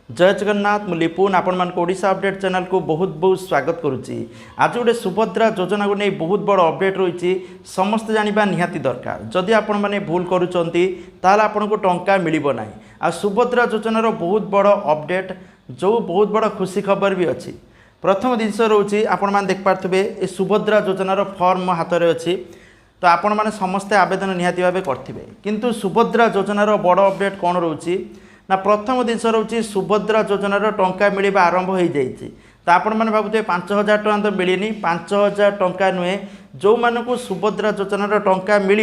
जय जगन्नाथ मु लिपुन आपण मान ओडिशा अपडेट चैनल को बहुत बहुत स्वागत करुच्ची। आज गोटे सुभद्रा योजना को नहीं बहुत बड़ अपडेट रही समस्त जानिबा निहाती दरकार। जदि आपण माने भूल करूचंती ताला आपण को टंका मिलिबो नाही। आ सुभद्रा योजनार बहुत बड़ अपडेट जो बहुत बड़ खुशी खबर भी अच्छी। प्रथम जिनस रोचे आपण मान देख पारथबे ए सुभद्रा योजनार फॉर्म हाथ में अच्छी तो आपण माने समस्ते आवेदन निहाती भावे करथिबे। किंतु सुभद्रा योजनार बड़ अपडेट कौन रोची ना प्रथम जिनस रोचे सुभद्रा योजनार टंका मिलवा आरंभ हो जाइए। तो आपण मैंने भावुए 5,000 टଙ୍କା तो मिलनी 5,000 टଙ୍କା नुहे जो मानू सुभद्रा योजनार टंका मिल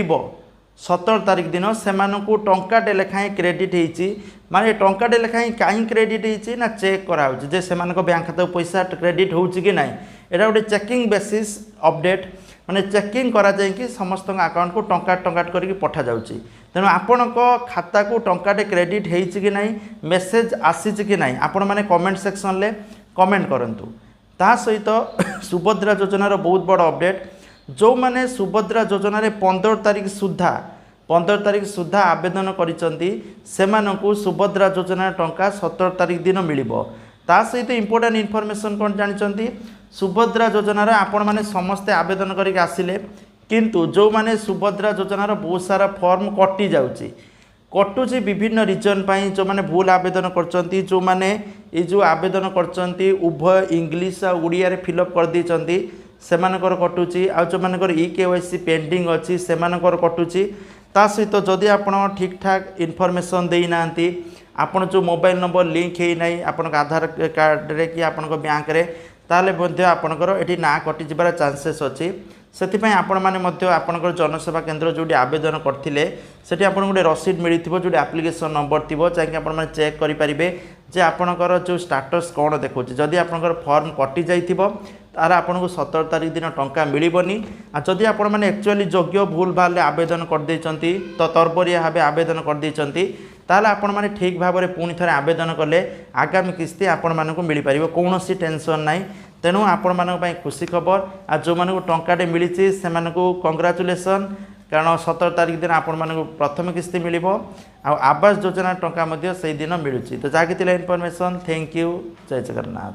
17 तारिख दिन से टंकाटे लेखाएं क्रेडिट होती माने टंकाटे लेखाएं कहीं क्रेडिट होती ना चेक कराऊँ जे से बैंक खाता पैसा क्रेडिट हो कि ना यहाँ गोटे चेकिंग बेसिस अपडेट माने चेकिंग करा जाए कि समस्त अकाउंट को टंका टंका करके पठा जाउची। तेणु आपण खाता को टंकाटे क्रेडिट होती कि नहीं मेसेज आसी कि नहीं आपण मैंने कमेंट सेक्शन में कमेंट करंतु। ता सहित सुभद्रा योजनार बहुत बड़ अपडेट जो माने सुभद्रा योजन 15 तारिख सुधा आवेदन करिसंती सेमानकु सुभद्रा योजना टंका 17 तारिख दिन मिलिबो। ता सहित इंपोर्टेंट इनफॉरमेशन कौन जानते सुभद्रा योजनार आपण मैंने समस्ते आवेदन करके आसिले किंतु जो माने सुभद्रा योजनार बहुत सारा फॉर्म कटि जाउची कटुची विभिन्न रीजन पाई जो माने भूल आवेदन करचंती जो माने ये जो आवेदन करचंती उभय इंग्लिश आ उड़िया रे फिलअप कर देचंती सेमानकर कटुची आ जो मानकर EKYC पेंडिंग अच्छी सेमानकर कटुची। ता सहित जदि आपण ठीक ठाक इनफॉरमेशन देई नांती आपण जो मोबाइल नंबर लिंक है नहीं आपण आधार कार्ड रे कि आपण बैंक रे ताले मध्ये आपणकर एठी ना कटि जिबार चांसेस अच्छी। से आपण मैंने आपणकर जनसेवा केन्द्र जो आवेदन करते से आपन गोटे रसीद मिलथिबो जो एप्लिकेशन नंबर थी चाहिए आपण मैंने चेक करेंगे जे आपणकर जो स्टाटस कौन देखो जदि आपणकर फॉर्म कटि जाइथिबो तार आपन को 17 तारिख दिन टंका मिलबनी। जदि आपण मैंने एक्चुअली योग्य भूल भाल आवेदन कर देचंती तो तरबरिया भाव आवेदन कर देचंती ताले आपण माने ठीक भाव में पुणी थे आवेदन कले आगामी किस्ती आपण मानक मिल पार कौन टेंशन नाई। तेणु आपण मानक खुशी खबर आ जो मानक टंकाटे मिली से कंग्राचुलेसन कारण 17 तारिख दिन आपण मानक प्रथम किस्ती मिल आवास योजना टंका से दिन मिलूँ। तो जहाँकि इनफॉरमेशन थैंक यू जय जगन्नाथ।